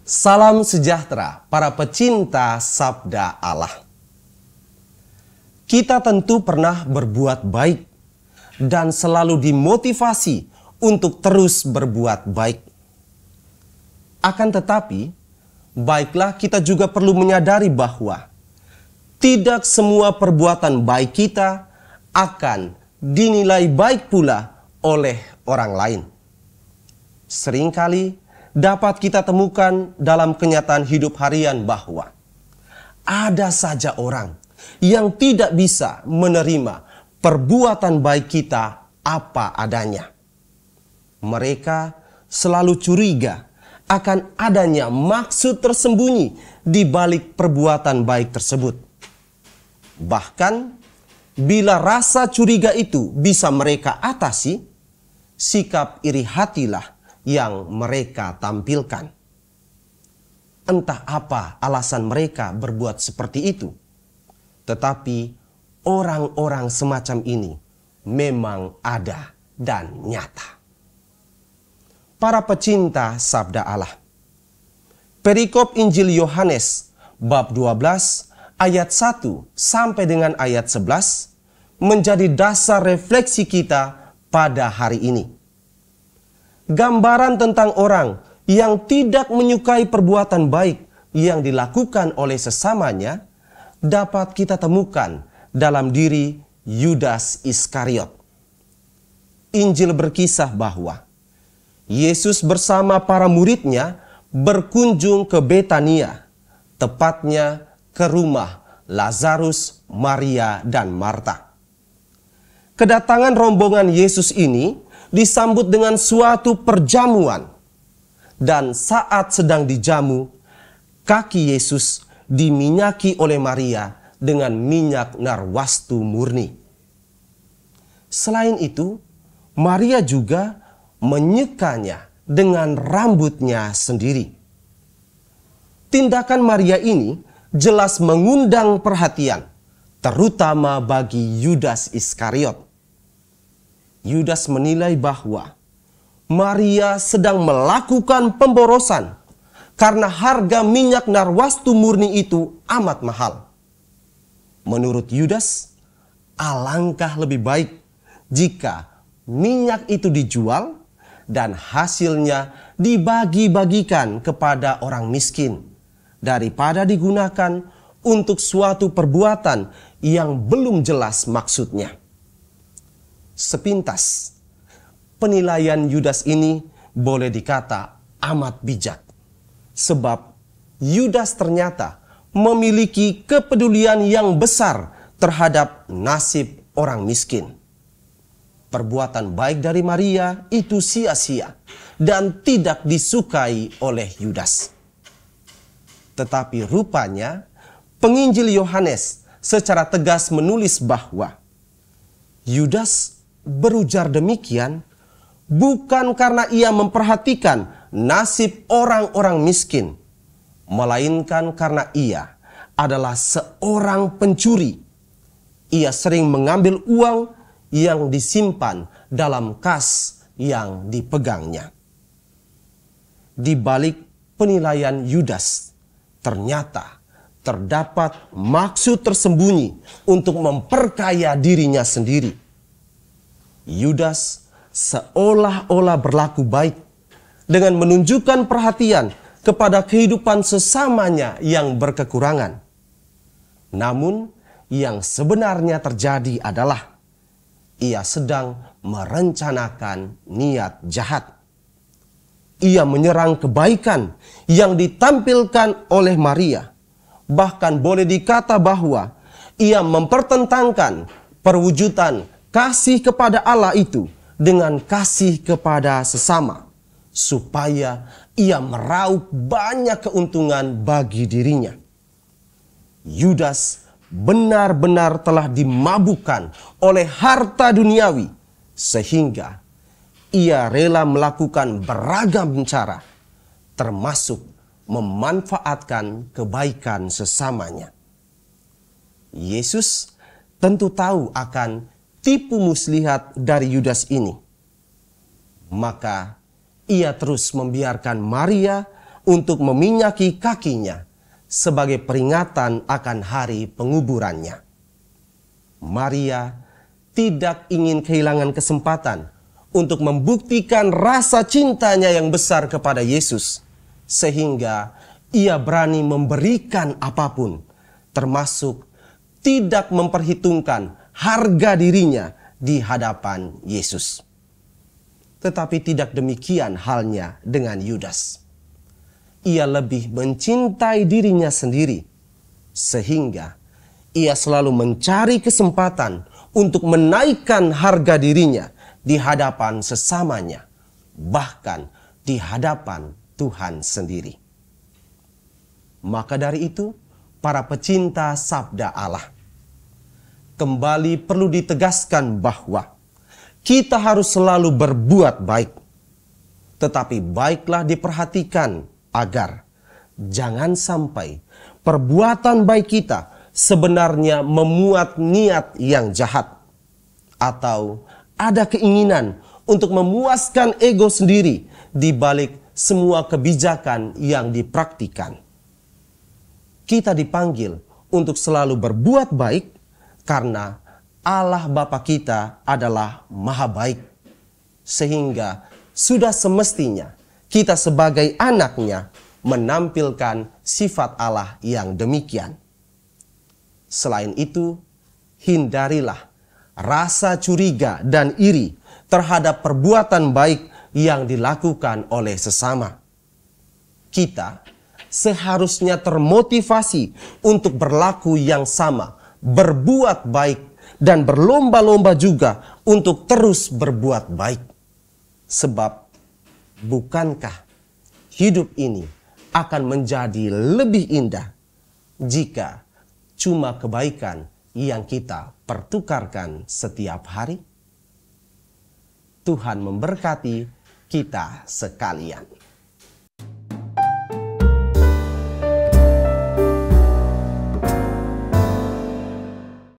Salam sejahtera para pecinta Sabda Allah. Kita tentu pernah berbuat baik dan selalu dimotivasi untuk terus berbuat baik. Akan tetapi, baiklah kita juga perlu menyadari bahwa tidak semua perbuatan baik kita akan dinilai baik pula oleh orang lain. Seringkali dapat kita temukan dalam kenyataan hidup harian bahwa ada saja orang yang tidak bisa menerima perbuatan baik kita apa adanya. Mereka selalu curiga akan adanya maksud tersembunyi di balik perbuatan baik tersebut. Bahkan bila rasa curiga itu bisa mereka atasi, sikap iri hatilah yang mereka tampilkan. Entah apa alasan mereka berbuat seperti itu, tetapi orang-orang semacam ini memang ada dan nyata. Para pecinta Sabda Allah, perikop Injil Yohanes bab 12 ayat 1 sampai dengan ayat 11 menjadi dasar refleksi kita pada hari ini. Gambaran tentang orang yang tidak menyukai perbuatan baik yang dilakukan oleh sesamanya dapat kita temukan dalam diri Yudas Iskariot. Injil berkisah bahwa Yesus bersama para muridnya berkunjung ke Betania, tepatnya ke rumah Lazarus, Maria, dan Marta. Kedatangan rombongan Yesus ini disambut dengan suatu perjamuan, dan saat sedang dijamu, kaki Yesus diminyaki oleh Maria dengan minyak narwastu murni. Selain itu, Maria juga menyekanya dengan rambutnya sendiri. Tindakan Maria ini jelas mengundang perhatian, terutama bagi Yudas Iskariot. Yudas menilai bahwa Maria sedang melakukan pemborosan karena harga minyak narwastu murni itu amat mahal. Menurut Yudas, alangkah lebih baik jika minyak itu dijual dan hasilnya dibagi-bagikan kepada orang miskin daripada digunakan untuk suatu perbuatan yang belum jelas maksudnya. Sepintas, penilaian Yudas ini boleh dikata amat bijak. Sebab Yudas ternyata memiliki kepedulian yang besar terhadap nasib orang miskin. Perbuatan baik dari Maria itu sia-sia dan tidak disukai oleh Yudas. Tetapi rupanya penginjil Yohanes secara tegas menulis bahwa Yudas berujar demikian bukan karena ia memperhatikan nasib orang-orang miskin, melainkan karena ia adalah seorang pencuri. Ia sering mengambil uang yang disimpan dalam kas yang dipegangnya. Di balik penilaian Yudas, ternyata terdapat maksud tersembunyi untuk memperkaya dirinya sendiri. Yudas seolah-olah berlaku baik dengan menunjukkan perhatian kepada kehidupan sesamanya yang berkekurangan. Namun yang sebenarnya terjadi adalah ia sedang merencanakan niat jahat. Ia menyerang kebaikan yang ditampilkan oleh Maria. Bahkan boleh dikata bahwa ia mempertentangkan perwujudan kasih kepada Allah itu dengan kasih kepada sesama, supaya ia meraup banyak keuntungan bagi dirinya. Yudas benar-benar telah dimabukkan oleh harta duniawi, sehingga ia rela melakukan beragam cara, termasuk memanfaatkan kebaikan sesamanya. Yesus tentu tahu akan tipu muslihat dari Yudas ini. Maka ia terus membiarkan Maria untuk meminyaki kakinya sebagai peringatan akan hari penguburannya. Maria tidak ingin kehilangan kesempatan untuk membuktikan rasa cintanya yang besar kepada Yesus, sehingga ia berani memberikan apapun, termasuk tidak memperhitungkan harga dirinya di hadapan Yesus. Tetapi tidak demikian halnya dengan Yudas. Ia lebih mencintai dirinya sendiri, sehingga ia selalu mencari kesempatan untuk menaikkan harga dirinya di hadapan sesamanya, bahkan di hadapan Tuhan sendiri. Maka dari itu, para pecinta sabda Allah, kembali perlu ditegaskan bahwa kita harus selalu berbuat baik. Tetapi baiklah diperhatikan agar jangan sampai perbuatan baik kita sebenarnya memuat niat yang jahat, atau ada keinginan untuk memuaskan ego sendiri di balik semua kebijakan yang dipraktikkan. Kita dipanggil untuk selalu berbuat baik karena Allah Bapa kita adalah Maha Baik, sehingga sudah semestinya kita sebagai anaknya menampilkan sifat Allah yang demikian. Selain itu, hindarilah rasa curiga dan iri terhadap perbuatan baik yang dilakukan oleh sesama. Kita seharusnya termotivasi untuk berlaku yang sama, berbuat baik, dan berlomba-lomba juga untuk terus berbuat baik. Sebab bukankah hidup ini akan menjadi lebih indah jika cuma kebaikan yang kita pertukarkan setiap hari? Tuhan memberkati kita sekalian.